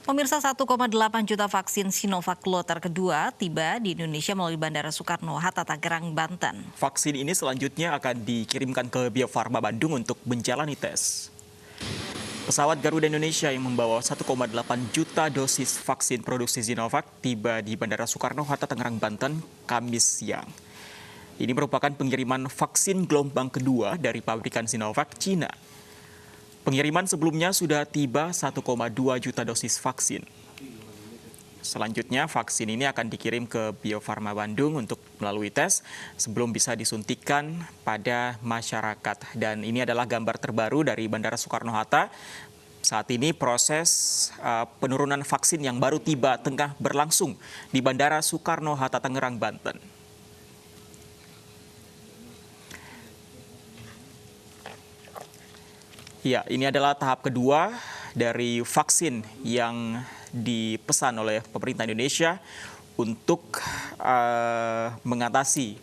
Pemirsa, 1,8 juta vaksin Sinovac kloter kedua tiba di Indonesia melalui Bandara Soekarno-Hatta, Tangerang, Banten. Vaksin ini selanjutnya akan dikirimkan ke Bio Farma Bandung untuk menjalani tes. Pesawat Garuda Indonesia yang membawa 1,8 juta dosis vaksin produksi Sinovac tiba di Bandara Soekarno-Hatta, Tangerang, Banten, Kamis siang. Ini merupakan pengiriman vaksin gelombang kedua dari pabrikan Sinovac, Cina. Pengiriman sebelumnya sudah tiba 1,2 juta dosis vaksin. Selanjutnya, vaksin ini akan dikirim ke Bio Farma Bandung untuk melalui tes sebelum bisa disuntikan pada masyarakat. Dan ini adalah gambar terbaru dari Bandara Soekarno-Hatta. Saat ini proses penurunan vaksin yang baru tiba tengah berlangsung di Bandara Soekarno-Hatta, Tangerang, Banten. Ya, ini adalah tahap kedua dari vaksin yang dipesan oleh pemerintah Indonesia untuk mengatasi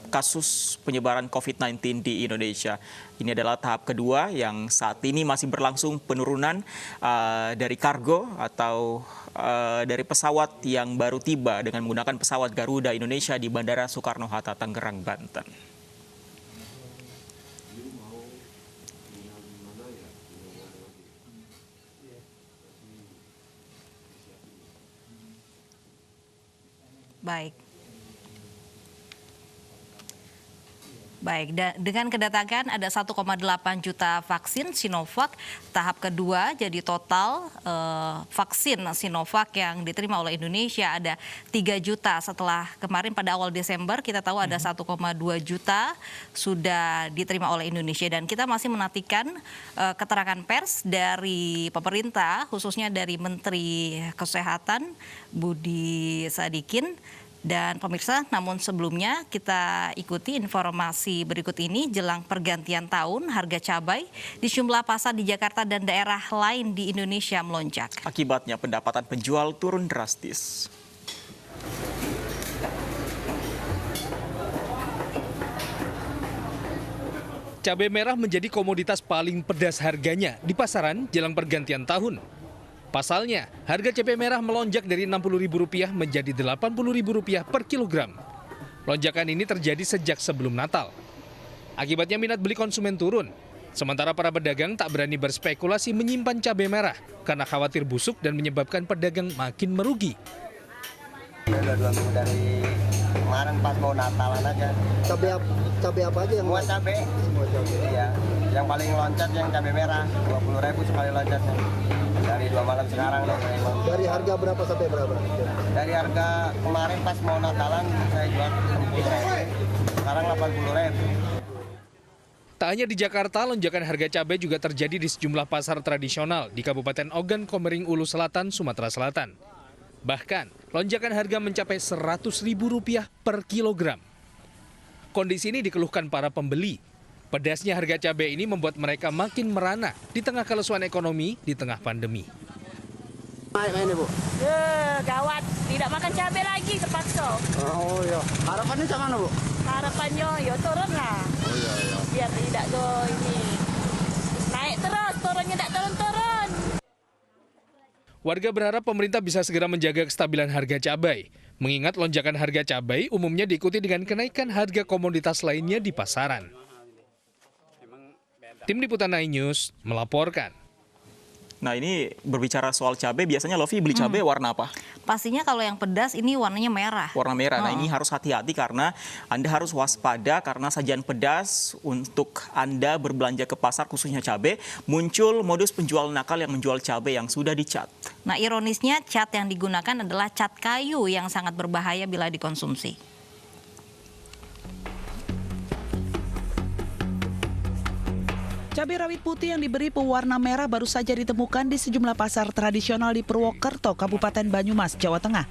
kasus penyebaran COVID-19 di Indonesia. Ini adalah tahap kedua yang saat ini masih berlangsung penurunan dari kargo atau dari pesawat yang baru tiba dengan menggunakan pesawat Garuda Indonesia di Bandara Soekarno-Hatta, Tangerang, Banten. Baik, dengan kedatangan ada 1,8 juta vaksin Sinovac tahap kedua, jadi total vaksin Sinovac yang diterima oleh Indonesia ada 3 juta setelah kemarin pada awal Desember kita tahu ada 1,2 juta sudah diterima oleh Indonesia, dan kita masih menantikan keterangan pers dari pemerintah khususnya dari Menteri Kesehatan Budi Sadikin. Dan pemirsa, namun sebelumnya kita ikuti informasi berikut ini. Jelang pergantian tahun, harga cabai di sejumlah pasar di Jakarta dan daerah lain di Indonesia melonjak. Akibatnya pendapatan penjual turun drastis. Cabai merah menjadi komoditas paling pedas harganya di pasaran jelang pergantian tahun. Pasalnya, harga cabai merah melonjak dari Rp60.000 menjadi Rp80.000 per kilogram. Lonjakan ini terjadi sejak sebelum Natal. Akibatnya minat beli konsumen turun. Sementara para pedagang tak berani berspekulasi menyimpan cabai merah karena khawatir busuk dan menyebabkan pedagang makin merugi. Udah 2 minggu dari kemarin pas mau Natalan aja. Cabai apa aja yang semua cabai? Semua cabai. Iya. Yang paling loncat yang cabai merah, 20.000 sekali loncatnya. Dari 2 malam sekarang deh. Dari harga berapa sampai berapa? Dari harga kemarin pas mau Natalan saya jual 60.000. Sekarang 80.000. Tak hanya di Jakarta, lonjakan harga cabai juga terjadi di sejumlah pasar tradisional di Kabupaten Ogan Komering Ulu Selatan, Sumatera Selatan. Bahkan, lonjakan harga mencapai Rp100.000 per kilogram. Kondisi ini dikeluhkan para pembeli. Pedasnya harga cabai ini membuat mereka makin merana di tengah kelesuan ekonomi di tengah pandemi. Naik ini, Bu? Gawat, tidak makan cabai lagi terpaksa. Oh iya. Harapannya sama mana, Bu? Harapannya ya turun lah. Oh iya, iya. Biar tidak go ini. Naik terus, turunnya tidak turun-turun. Warga berharap pemerintah bisa segera menjaga kestabilan harga cabai. Mengingat lonjakan harga cabai umumnya diikuti dengan kenaikan harga komoditas lainnya di pasaran. Tim Liputan News melaporkan. Nah, ini berbicara soal cabai, biasanya Lovi beli cabai warna apa? Pastinya kalau yang pedas ini warnanya merah. Warna merah. Nah, ini harus hati-hati karena Anda harus waspada karena sajian pedas untuk Anda berbelanja ke pasar khususnya cabai, muncul modus penjual nakal yang menjual cabai yang sudah dicat. Nah, ironisnya cat yang digunakan adalah cat kayu yang sangat berbahaya bila dikonsumsi. Cabai rawit putih yang diberi pewarna merah baru saja ditemukan di sejumlah pasar tradisional di Purwokerto, Kabupaten Banyumas, Jawa Tengah.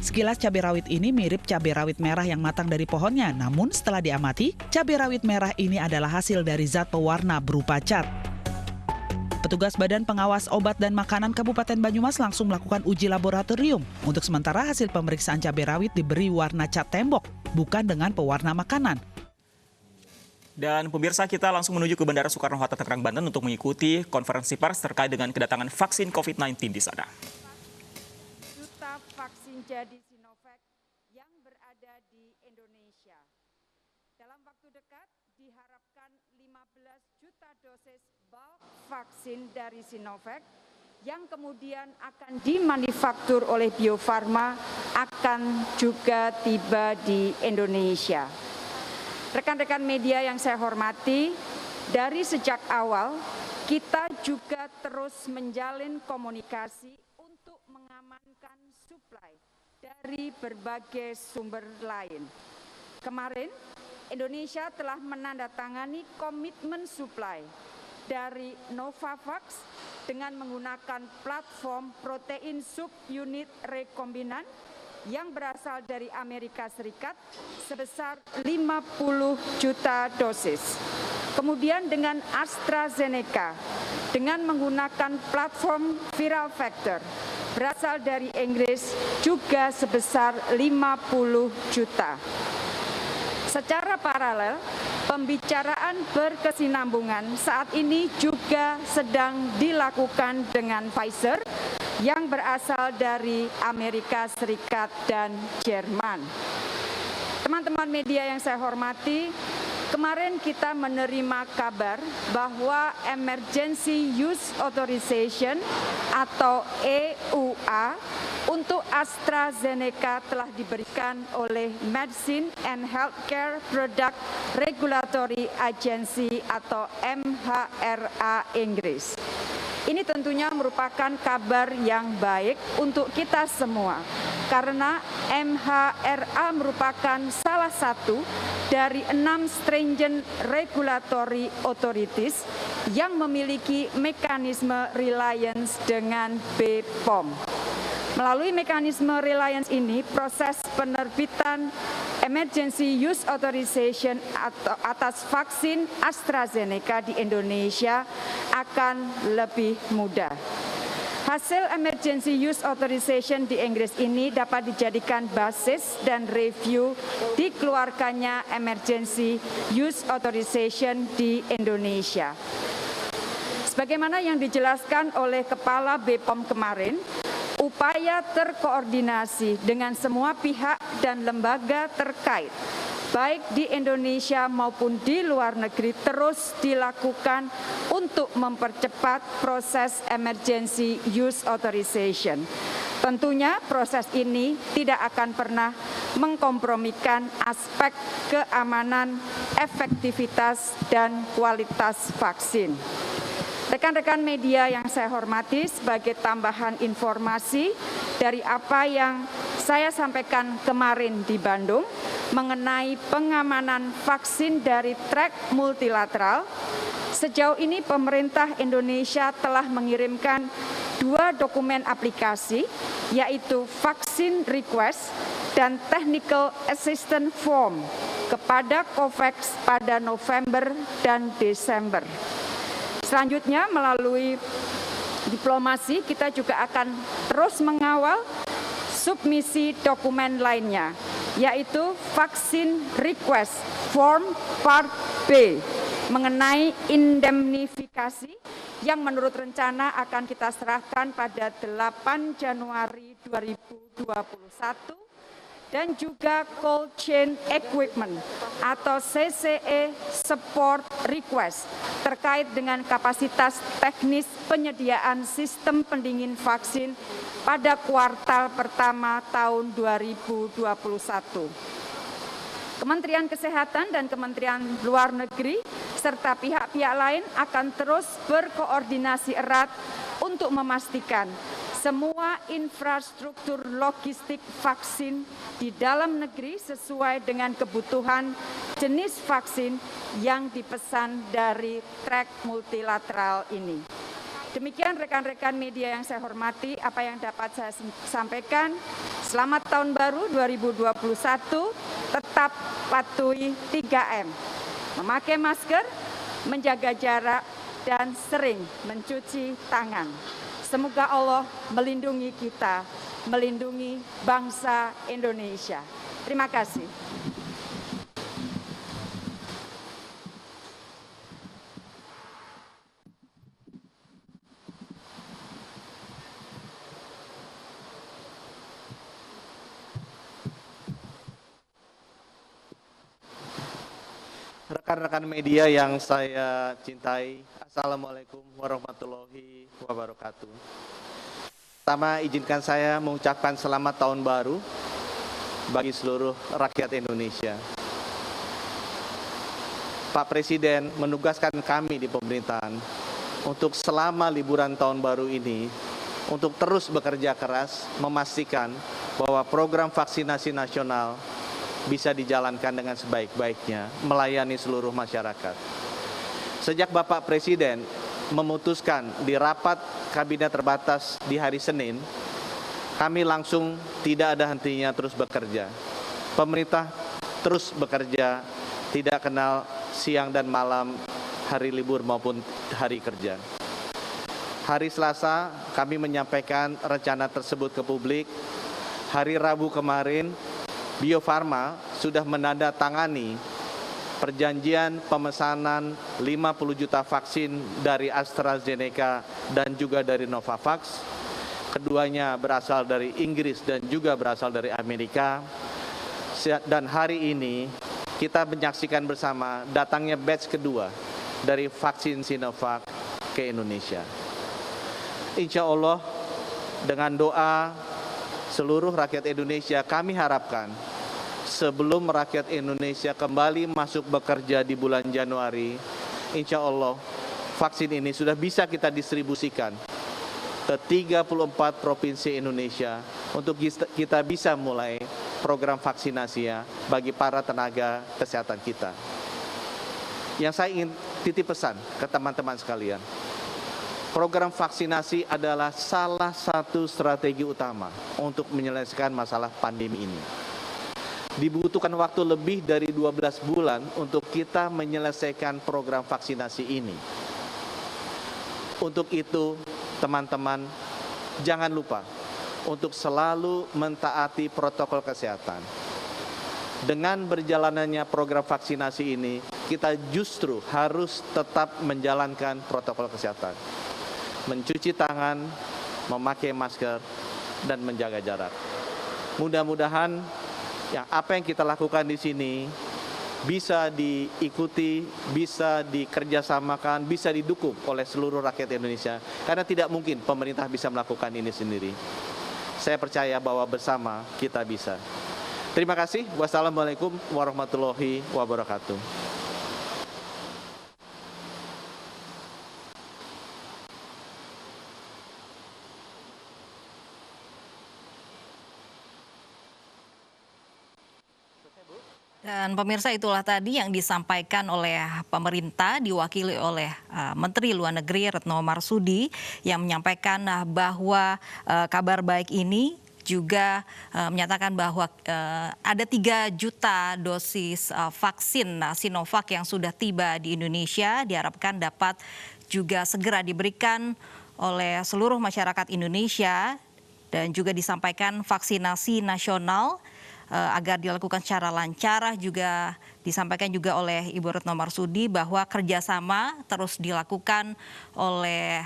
Sekilas cabai rawit ini mirip cabai rawit merah yang matang dari pohonnya, namun setelah diamati, cabai rawit merah ini adalah hasil dari zat pewarna berupa cat. Petugas Badan Pengawas Obat dan Makanan Kabupaten Banyumas langsung melakukan uji laboratorium. Untuk sementara hasil pemeriksaan cabai rawit diberi warna cat tembok, bukan dengan pewarna makanan. Dan pemirsa, kita langsung menuju ke Bandara Soekarno-Hatta Tangerang, Banten untuk mengikuti konferensi pers terkait dengan kedatangan vaksin COVID-19 di sana. Juta vaksin jadi Sinovac yang berada di Indonesia. Dalam waktu dekat diharapkan 15 juta dosis bulk vaksin dari Sinovac yang kemudian akan dimanufaktur oleh Bio Farma akan juga tiba di Indonesia. Rekan-rekan media yang saya hormati, dari sejak awal kita juga terus menjalin komunikasi untuk mengamankan suplai dari berbagai sumber lain. Kemarin, Indonesia telah menandatangani komitmen suplai dari Novavax dengan menggunakan platform protein subunit rekombinan yang berasal dari Amerika Serikat sebesar 50 juta dosis. Kemudian dengan AstraZeneca dengan menggunakan platform viral vector berasal dari Inggris juga sebesar 50 juta. Secara paralel, pembicaraan berkesinambungan saat ini juga sedang dilakukan dengan Pfizer yang berasal dari Amerika Serikat dan Jerman. Teman-teman media yang saya hormati, kemarin kita menerima kabar bahwa Emergency Use Authorization atau EUA untuk AstraZeneca telah diberikan oleh Medicine and Healthcare Product Regulatory Agency atau MHRA Inggris. Ini tentunya merupakan kabar yang baik untuk kita semua, karena MHRA merupakan salah satu dari 6 stringent regulatory authorities yang memiliki mekanisme reliance dengan BPOM. Melalui mekanisme reliance ini, proses penerbitan Emergency Use Authorization atau atas vaksin AstraZeneca di Indonesia akan lebih mudah. Hasil Emergency Use Authorization di Inggris ini dapat dijadikan basis dan review dikeluarkannya Emergency Use Authorization di Indonesia. Sebagaimana yang dijelaskan oleh Kepala BPOM kemarin, upaya terkoordinasi dengan semua pihak dan lembaga terkait, baik di Indonesia maupun di luar negeri, terus dilakukan untuk mempercepat proses Emergency Use Authorization. Tentunya proses ini tidak akan pernah mengkompromikan aspek keamanan, efektivitas, dan kualitas vaksin. Rekan-rekan media yang saya hormati, sebagai tambahan informasi dari apa yang saya sampaikan kemarin di Bandung mengenai pengamanan vaksin dari track multilateral, sejauh ini pemerintah Indonesia telah mengirimkan 2 dokumen aplikasi, yaitu vaksin request dan technical assistance form kepada COVAX pada November dan Desember. Selanjutnya, melalui diplomasi, kita juga akan terus mengawal submisi dokumen lainnya, yaitu vaksin request form Part B mengenai indemnifikasi yang menurut rencana akan kita serahkan pada 8 Januari 2021. Dan juga Cold Chain Equipment atau CCE Support Request terkait dengan kapasitas teknis penyediaan sistem pendingin vaksin pada kuartal pertama tahun 2021. Kementerian Kesehatan dan Kementerian Luar Negeri serta pihak-pihak lain akan terus berkoordinasi erat untuk memastikan semua infrastruktur logistik vaksin di dalam negeri sesuai dengan kebutuhan jenis vaksin yang dipesan dari track multilateral ini. Demikian rekan-rekan media yang saya hormati, apa yang dapat saya sampaikan. Selamat Tahun Baru 2021, tetap patuhi 3M. Memakai masker, menjaga jarak, dan sering mencuci tangan. Semoga Allah melindungi kita, melindungi bangsa Indonesia. Terima kasih. rekan-rekan media yang saya cintai, Assalamualaikum warahmatullahi wabarakatuh. Pertama, izinkan saya mengucapkan selamat tahun baru bagi seluruh rakyat Indonesia. Pak Presiden menugaskan kami di pemerintahan untuk selama liburan tahun baru ini untuk terus bekerja keras memastikan bahwa program vaksinasi nasional bisa dijalankan dengan sebaik-baiknya, melayani seluruh masyarakat. Sejak Bapak Presiden memutuskan di rapat kabinet terbatas di hari Senin, kami langsung tidak ada hentinya terus bekerja. Pemerintah terus bekerja, tidak kenal siang dan malam, hari libur maupun hari kerja. Hari Selasa kami menyampaikan rencana tersebut ke publik. Hari Rabu kemarin, Bio Farma sudah menandatangani perjanjian pemesanan 50 juta vaksin dari AstraZeneca dan juga dari Novavax. Keduanya berasal dari Inggris dan juga berasal dari Amerika. Dan hari ini kita menyaksikan bersama datangnya batch kedua dari vaksin Sinovac ke Indonesia. Insya Allah dengan doa seluruh rakyat Indonesia, kami harapkan sebelum rakyat Indonesia kembali masuk bekerja di bulan Januari, insya Allah vaksin ini sudah bisa kita distribusikan ke 34 provinsi Indonesia untuk kita bisa mulai program vaksinasi bagi para tenaga kesehatan kita. Yang saya ingin titip pesan ke teman-teman sekalian, program vaksinasi adalah salah satu strategi utama untuk menyelesaikan masalah pandemi ini. Dibutuhkan waktu lebih dari 12 bulan untuk kita menyelesaikan program vaksinasi ini. Untuk itu, teman-teman, jangan lupa untuk selalu mentaati protokol kesehatan. Dengan berjalannya program vaksinasi ini, kita justru harus tetap menjalankan protokol kesehatan. Mencuci tangan, memakai masker, dan menjaga jarak. Mudah-mudahan apa yang kita lakukan di sini bisa diikuti, bisa dikerjasamakan, bisa didukung oleh seluruh rakyat Indonesia. Karena tidak mungkin pemerintah bisa melakukan ini sendiri. Saya percaya bahwa bersama kita bisa. Terima kasih. Wassalamualaikum warahmatullahi wabarakatuh. Dan pemirsa, itulah tadi yang disampaikan oleh pemerintah diwakili oleh Menteri Luar Negeri Retno Marsudi yang menyampaikan bahwa kabar baik ini juga menyatakan bahwa ada 3 juta dosis vaksin Sinovac yang sudah tiba di Indonesia, diharapkan dapat juga segera diberikan oleh seluruh masyarakat Indonesia, dan juga disampaikan vaksinasi nasional agar dilakukan secara lancar. Juga disampaikan juga oleh Ibu Retno Marsudi bahwa kerjasama terus dilakukan oleh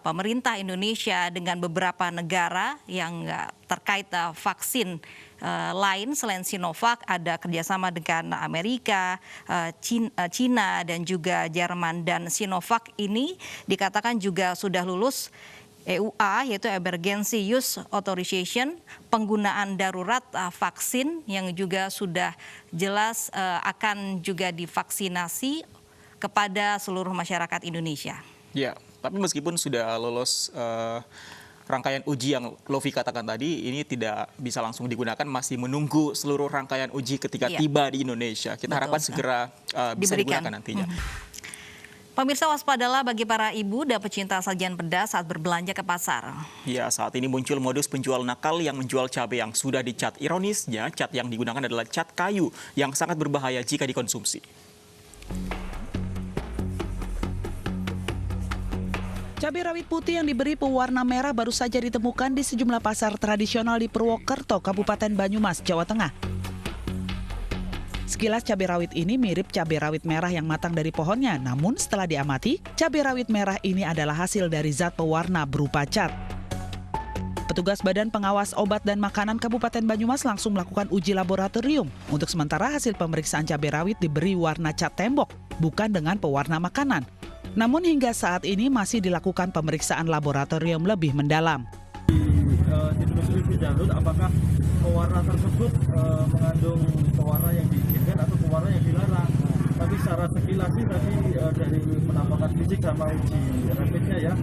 pemerintah Indonesia dengan beberapa negara yang terkait vaksin lain selain Sinovac. Ada kerjasama dengan Amerika, China, dan juga Jerman. Dan Sinovac ini dikatakan juga sudah lulus EUA, yaitu Emergency Use Authorization, penggunaan darurat vaksin yang juga sudah jelas akan juga divaksinasi kepada seluruh masyarakat Indonesia. Ya, tapi meskipun sudah lolos rangkaian uji yang Lovi katakan tadi, ini tidak bisa langsung digunakan, masih menunggu seluruh rangkaian uji ketika tiba di Indonesia. Kita harapkan segera bisa digunakan nantinya. Pemirsa, waspadalah bagi para ibu dan pecinta sajian pedas saat berbelanja ke pasar. Ya, saat ini muncul modus penjual nakal yang menjual cabai yang sudah dicat. Ironisnya, cat yang digunakan adalah cat kayu yang sangat berbahaya jika dikonsumsi. Cabai rawit putih yang diberi pewarna merah baru saja ditemukan di sejumlah pasar tradisional di Purwokerto, Kabupaten Banyumas, Jawa Tengah. Sekilas cabai rawit ini mirip cabai rawit merah yang matang dari pohonnya, namun setelah diamati, cabai rawit merah ini adalah hasil dari zat pewarna berupa cat. Petugas Badan Pengawas Obat dan Makanan Kabupaten Banyumas langsung melakukan uji laboratorium. Untuk sementara hasil pemeriksaan cabai rawit diberi warna cat tembok, bukan dengan pewarna makanan. Namun hingga saat ini masih dilakukan pemeriksaan laboratorium lebih mendalam. Ditelusuri lebih lanjut apakah pewarna tersebut mengandung pewarna yang diizinkan atau pewarna yang dilarang. Tapi secara sekilas sih tadi dari penampakan fisik sama uji rapidnya ya,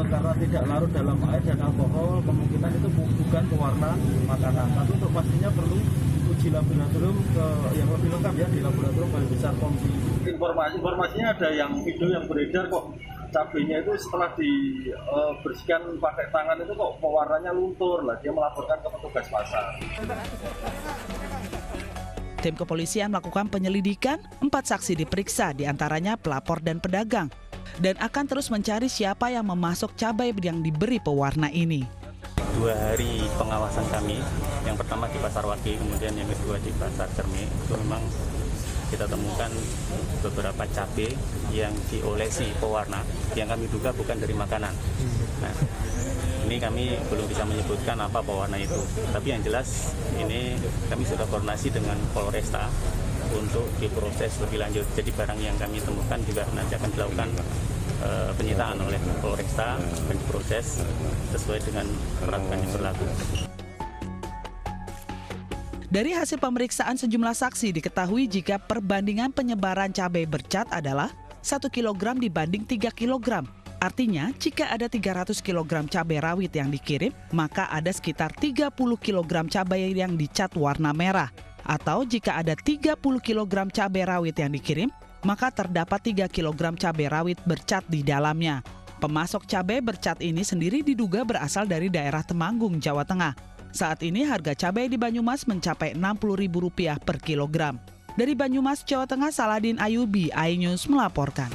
karena tidak larut dalam air dan alkohol, kemungkinan itu bukan pewarna makanan. Tapi untuk pastinya perlu uji laboratorium yang lebih lengkap ya, di laboratorium Balai Besar POM. Informasinya ada yang video yang beredar kok, cabenya itu setelah dibersihkan pakai tangan itu kok pewarnanya luntur lah, dia melaporkan ke petugas pasar. Tim kepolisian melakukan penyelidikan, 4 saksi diperiksa, diantaranya pelapor dan pedagang, dan akan terus mencari siapa yang memasok cabai yang diberi pewarna ini. 2 hari pengawasan kami, yang pertama di Pasar Wage, kemudian yang kedua di Pasar Cermi, itu memang kita temukan beberapa cabai yang diolesi pewarna yang kami duga bukan dari makanan. Nah, ini kami belum bisa menyebutkan apa pewarna itu. Tapi yang jelas ini kami sudah koordinasi dengan Polresta untuk diproses lebih lanjut. Jadi barang yang kami temukan juga nanti akan dilakukan penyitaan oleh Polresta dan diproses sesuai dengan peraturan yang berlaku. Dari hasil pemeriksaan sejumlah saksi diketahui jika perbandingan penyebaran cabai bercat adalah 1 kg dibanding 3 kg. Artinya, jika ada 300 kg cabai rawit yang dikirim, maka ada sekitar 30 kg cabai yang dicat warna merah. Atau jika ada 30 kg cabai rawit yang dikirim, maka terdapat 3 kg cabai rawit bercat di dalamnya. Pemasok cabai bercat ini sendiri diduga berasal dari daerah Temanggung, Jawa Tengah. Saat ini harga cabai di Banyumas mencapai Rp60.000 per kilogram. Dari Banyumas, Jawa Tengah, Saladin Ayubi, iNews melaporkan.